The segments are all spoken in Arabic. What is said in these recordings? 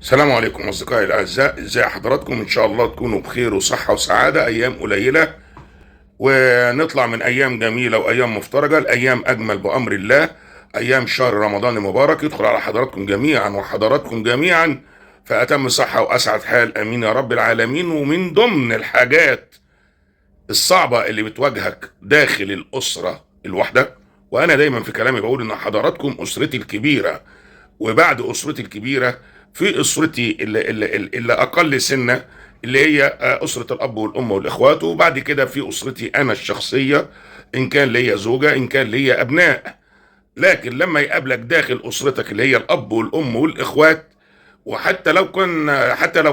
السلام عليكم أصدقائي الأعزاء، إزاي حضراتكم؟ إن شاء الله تكونوا بخير وصحة وسعادة. أيام قليلة ونطلع من أيام جميلة وأيام مفترجة الأيام أجمل بأمر الله. أيام شهر رمضان المبارك يدخل على حضراتكم جميعا وحضراتكم جميعا في أتم صحة وأسعد حال، آمين يا رب العالمين. ومن ضمن الحاجات الصعبة اللي بتواجهك داخل الأسرة الواحدة، وأنا دايما في كلامي بقول إن حضراتكم أسرتي الكبيرة، وبعد أسرتي الكبيرة في أسرتي اللي أقل سنة، اللي هي أسرة الأب والأم والإخوات، وبعد كده في أسرتي أنا الشخصية، إن كان ليا زوجة إن كان ليا أبناء. لكن لما يقابلك داخل أسرتك اللي هي الأب والأم والإخوات، وحتى لو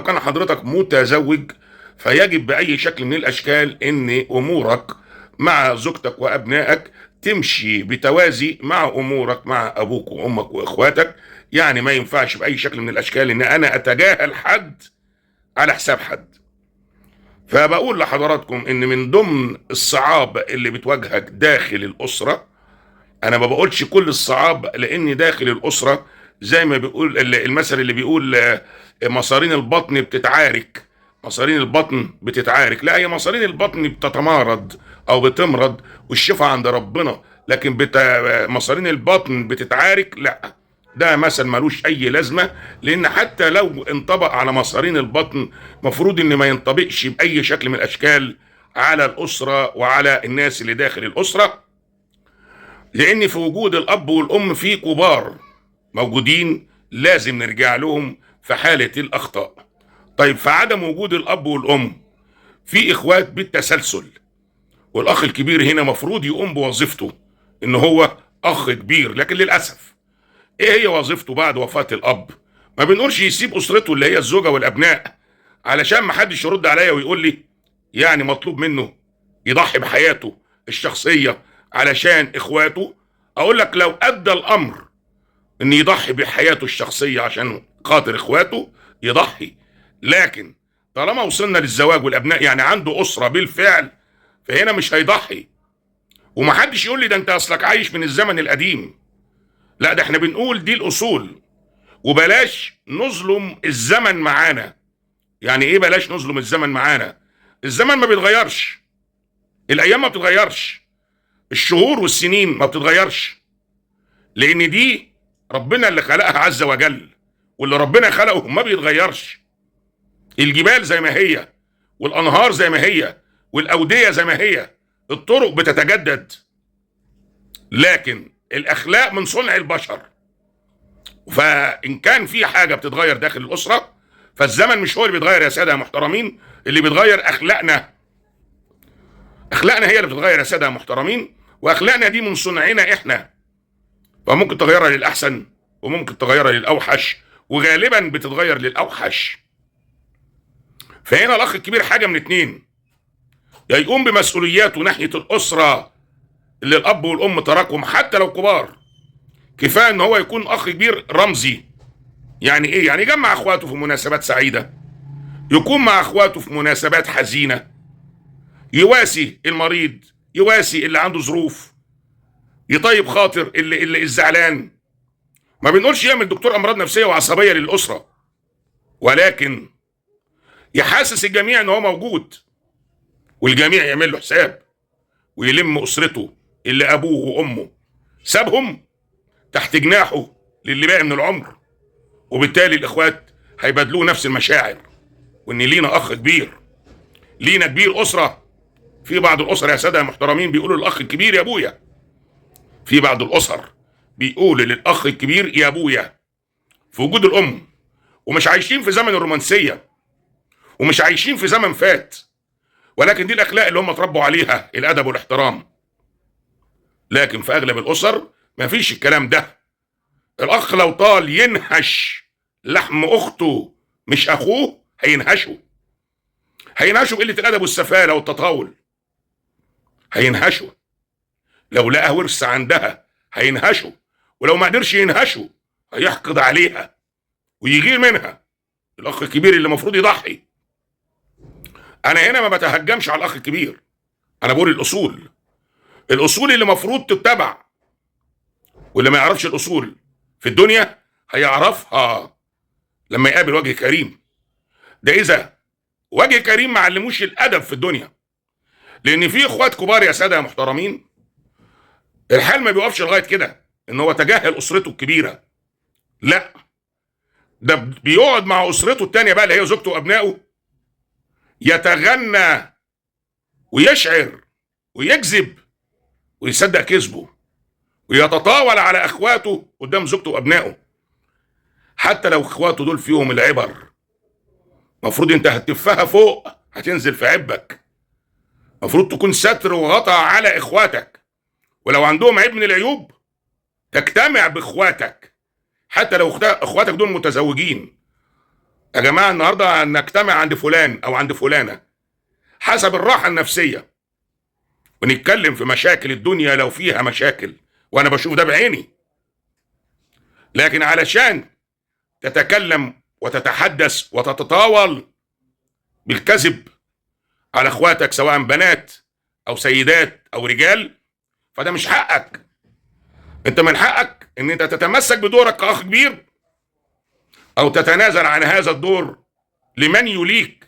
كان حضرتك متزوج، فيجب بأي شكل من الأشكال إن أمورك مع زوجتك وأبنائك تمشي بتوازي مع أمورك مع أبوك وأمك وإخواتك. يعني ما ينفعش بأي شكل من الأشكال إن أنا أتجاهل حد على حساب حد. فبقول لحضراتكم إن من ضمن الصعاب اللي بتواجهك داخل الأسرة، أنا ما بقولش كل الصعاب، لأن داخل الأسرة زي ما بيقول المثل اللي بيقول مصارين البطن بتتعارك. مصارين البطن بتتعارك، لا، هي مصارين البطن بتتمارض أو بتمرض والشفاء عند ربنا. لكن مصارين البطن بتتعارك، لا، ده مثل ملوش اي لازمه. لان حتى لو انطبق على مصارين البطن، مفروض ان ما ينطبقش باي شكل من الاشكال على الاسره وعلى الناس اللي داخل الاسره. لان في وجود الاب والام في كبار موجودين لازم نرجع لهم في حاله الاخطاء. طيب، في عدم وجود الاب والام في اخوات بالتسلسل، والاخ الكبير هنا مفروض يقوم بوظيفته ان هو اخ كبير. لكن للاسف، ايه هي وظيفته بعد وفاة الاب؟ ما بنقولش يسيب اسرته اللي هي الزوجة والابناء، علشان ما حدش يرد عليا ويقول لي يعني مطلوب منه يضحي بحياته الشخصية علشان اخواته. اقول لك لو ادى الامر ان يضحي بحياته الشخصية عشان خاطر اخواته يضحي. لكن طالما وصلنا للزواج والابناء، يعني عنده اسرة بالفعل، فهنا مش هيضحي. ومحدش يقول لي ده انت اصلك عايش من الزمن القديم. لا، ده احنا بنقول دي الاصول، وبلاش نظلم الزمن معانا. يعني ايه بلاش نظلم الزمن معانا؟ الزمن ما بيتغيرش، الايام ما بتتغيرش، الشهور والسنين ما بتتغيرش، لان دي ربنا اللي خلقها عز وجل، واللي ربنا خلقه ما بيتغيرش. الجبال زي ما هي، والانهار زي ما هي، والاودية زي ما هي، الطرق بتتجدد. لكن الاخلاق من صنع البشر. فان كان في حاجه بتتغير داخل الاسره، فالزمن مش هو اللي بيتغير يا ساده يا محترمين، اللي بيتغير اخلاقنا. اخلاقنا هي اللي بتتغير يا ساده يا محترمين، واخلاقنا دي من صنعنا احنا. فممكن تغيرها للاحسن وممكن تغيرها للاوحش، وغالبا بتتغير للاوحش. فهنا الاخ الكبير حاجه من اتنين: يا يقوم بمسؤولياته ناحيه الاسره اللي الاب والام تركهم حتى لو كبار. كفايه ان هو يكون اخ كبير رمزي. يعني ايه؟ يعني يجمع اخواته في مناسبات سعيده، يكون مع اخواته في مناسبات حزينه، يواسي المريض، يواسي اللي عنده ظروف، يطيب خاطر اللي الزعلان. ما بنقولش يعمل دكتور امراض نفسيه وعصبيه للاسره، ولكن يحسس الجميع ان هو موجود، والجميع يعمل له حساب، ويلم اسرته اللي ابوه وامه سابهم تحت جناحه للي باقي من العمر. وبالتالي الاخوات هيبادلوه نفس المشاعر، وان لينا اخ كبير، لينا كبير اسره. في بعض الاسر يا ساده محترمين بيقولوا للاخ الكبير يا ابويا. في بعض الاسر بيقول للاخ الكبير يا ابويا في وجود الام. ومش عايشين في زمن الرومانسيه، ومش عايشين في زمن فات، ولكن دي الاخلاق اللي هم اتربوا عليها، الادب والاحترام. لكن في اغلب الاسر مفيش الكلام ده. الاخ لو طال ينهش لحم اخته مش اخوه، هينهشه بقله الادب والسفاله والتطاول. هينهشه لو لقى ورث عندها، هينهشه. ولو ما قدرش ينهشه هيحقد عليها ويغير منها. الاخ الكبير اللي المفروض يضحي. انا هنا ما بتهجمش على الاخ الكبير، انا بقول الاصول اللي المفروض تتبع. واللي ما يعرفش الاصول في الدنيا هيعرفها لما يقابل وجه كريم. ده اذا وجه كريم ما علموش الادب في الدنيا. لان في اخوات كبار يا ساده يا محترمين، الحال ما بيوقفش لغايه كده ان هو تجاهل اسرته الكبيره، لا، ده بيقعد مع اسرته التانيه بقى اللي هي زوجته وابنائه، يتغنى ويشعر ويكذب ويصدق كذبه، ويتطاول على اخواته قدام زوجته وابنائه، حتى لو اخواته دول فيهم العبر. المفروض انت هتفها فوق هتنزل في عبك. المفروض تكون ستر وغطى على اخواتك، ولو عندهم عيب من العيوب تجتمع باخواتك، حتى لو اخواتك دول متزوجين. يا جماعه النهارده نجتمع عند فلان او عند فلانه حسب الراحه النفسيه، ونتكلم في مشاكل الدنيا لو فيها مشاكل، وانا بشوف ده بعيني. لكن علشان تتكلم وتتحدث وتتطاول بالكذب على اخواتك سواء بنات او سيدات او رجال، فده مش حقك. انت من حقك ان انت تتمسك بدورك كاخ كبير، او تتنازل عن هذا الدور لمن يليك،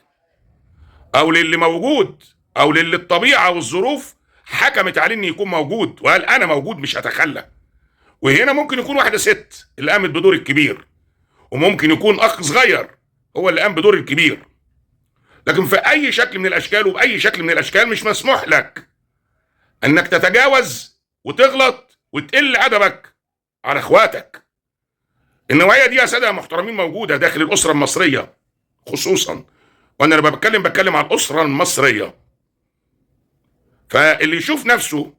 او للي موجود، او للي الطبيعه والظروف حكمت عليه ان يكون موجود، وقال انا موجود مش هتخلى. وهنا ممكن يكون واحده ست اللي قامت بدور الكبير، وممكن يكون اخ صغير هو اللي قام بدور الكبير. لكن في اي شكل من الاشكال وباي شكل من الاشكال مش مسموح لك انك تتجاوز وتغلط وتقل ادبك على اخواتك. النوعيه دي يا ساده محترمين موجوده داخل الاسره المصريه خصوصا، وانا لما بتكلم عن الاسره المصريه. فاللي يشوف نفسه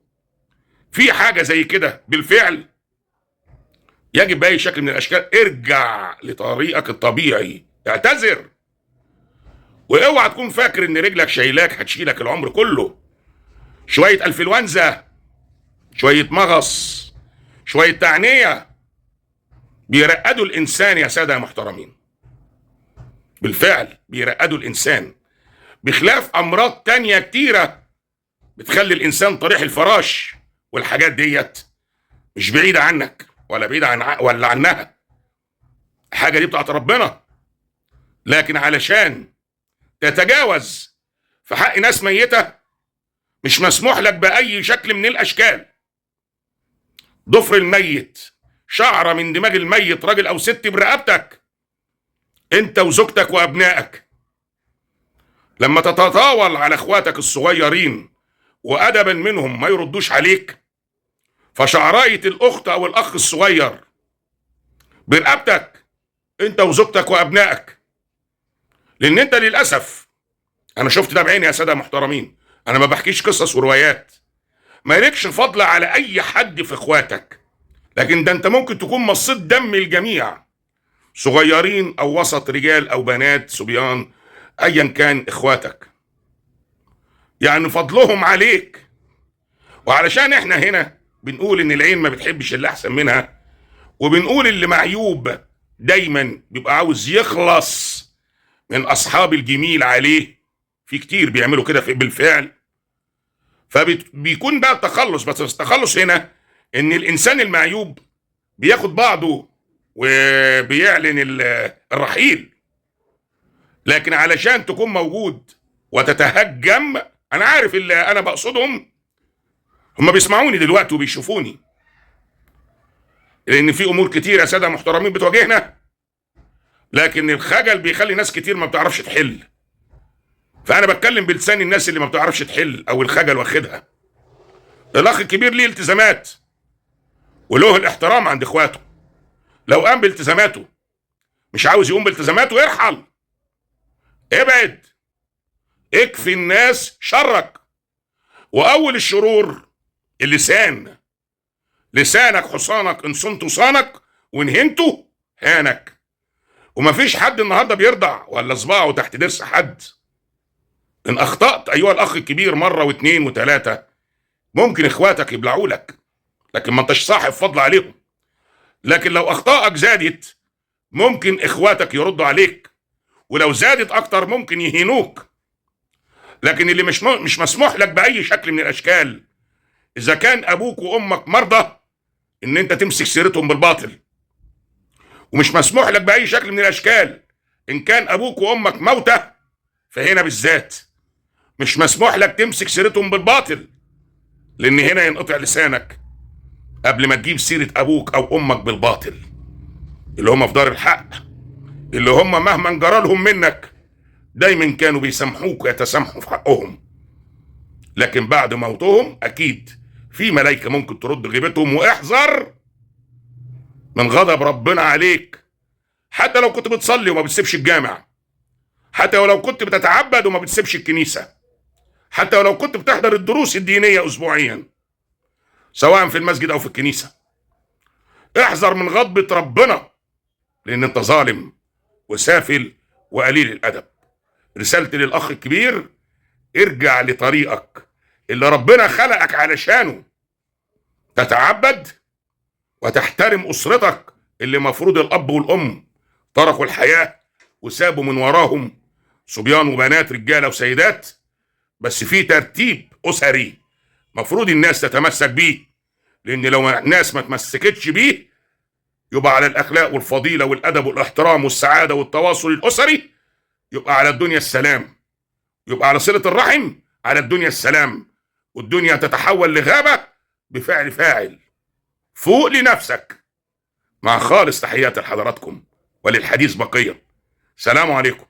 في حاجه زي كده بالفعل يجب باي شكل من الاشكال ارجع لطريقك الطبيعي، اعتذر. واوعى تكون فاكر ان رجلك شايلاك هتشيلك العمر كله. شويه انفلونزا، شويه مغص، شويه تعنيه بيرقدوا الانسان يا ساده يا محترمين. بالفعل بيرقدوا الانسان، بخلاف امراض تانية كتيره بتخلي الانسان طريح الفراش. والحاجات ديت مش بعيده عنك ولا بعيده ولا عنها، الحاجه دي بتاعت ربنا. لكن علشان تتجاوز في حق ناس ميته مش مسموح لك باي شكل من الاشكال. ضفر الميت، شعره من دماغ الميت راجل او ست برقبتك انت وزوجتك وابنائك. لما تتطاول على اخواتك الصغيرين وادبا منهم ما يردوش عليك، فشعرايه الاخت او الاخ الصغير برقبتك انت وزوجتك وابنائك. لان انت للاسف، انا شفت ده بعيني يا ساده محترمين، انا ما بحكيش قصص وروايات، ما لكش فضل على اي حد في اخواتك، لكن ده انت ممكن تكون مصيت دم الجميع، صغيرين او وسط، رجال او بنات، صبيان، ايا كان اخواتك، يعني فضلهم عليك. وعلشان احنا هنا بنقول ان العين ما بتحبش اللي احسن منها، وبنقول اللي معيوب دايما بيبقى عاوز يخلص من اصحاب الجميل عليه، في كتير بيعملوا كده بالفعل، فبيكون بقى التخلص. بس التخلص هنا ان الانسان المعيوب بياخد بعضه وبيعلن الرحيل. لكن علشان تكون موجود وتتهجم، انا عارف اللي انا بقصدهم، هم بيسمعوني دلوقتي وبيشوفوني، لان في امور كتير يا ساده محترمين بتواجهنا، لكن الخجل بيخلي ناس كتير ما بتعرفش تحل. فانا بتكلم بلسان الناس اللي ما بتعرفش تحل او الخجل واخدها. الاخ الكبير ليه التزامات وله الاحترام عند اخواته، لو قام بالتزاماته مش عاوز يقوم بالتزاماته ارحل، ابعد، اكفي الناس شرك. واول الشرور اللسان، لسانك حصانك، ان صنته صانك وان هنته هانك. ومفيش حد النهارده بيرضع ولا صباعه تحت ضرس حد. ان اخطأت ايها الاخ الكبير مره واثنين وثلاثه ممكن اخواتك يبلعوا لك، لكن ما انتش صاحب فضل عليهم. لكن لو اخطائك زادت ممكن اخواتك يردوا عليك، ولو زادت اكتر ممكن يهينوك. لكن اللي مش مسموح لك باي شكل من الاشكال، اذا كان ابوك وامك مرضى، ان انت تمسك سيرتهم بالباطل. ومش مسموح لك باي شكل من الاشكال ان كان ابوك وامك موتى فهنا بالذات مش مسموح لك تمسك سيرتهم بالباطل، لان هنا ينقطع لسانك قبل ما تجيب سيرة ابوك او امك بالباطل، اللي هم في دار الحق، اللي هم مهما جرى لهم منك دايما كانوا بيسامحوك ويتسامحوا في حقهم. لكن بعد موتهم اكيد في ملائكة ممكن ترد غيبتهم، واحذر من غضب ربنا عليك حتى لو كنت بتصلي وما بتسيبش الجامع، حتى ولو كنت بتتعبد وما بتسيبش الكنيسة، حتى ولو كنت بتحضر الدروس الدينية اسبوعيا سواء في المسجد او في الكنيسة. احذر من غضبة ربنا لان انت ظالم وسافل وقليل الادب. رسالتي للاخ الكبير: ارجع لطريقك اللي ربنا خلقك علشانه، تتعبد وتحترم اسرتك اللي مفروض الاب والام تركوا الحياة وسابوا من وراهم صبيان وبنات رجالة وسيدات، بس في ترتيب اسري مفروض الناس تتمسك بيه، لان لو الناس ما تمسكتش بيه يبقى على الاخلاق والفضيلة والادب والاحترام والسعادة والتواصل الاسري يبقى على الدنيا السلام، يبقى على صلة الرحم على الدنيا السلام، والدنيا تتحول لغابة بفعل فاعل. فوق لنفسك. مع خالص تحيات لحضراتكم وللحديث بقية. سلام عليكم.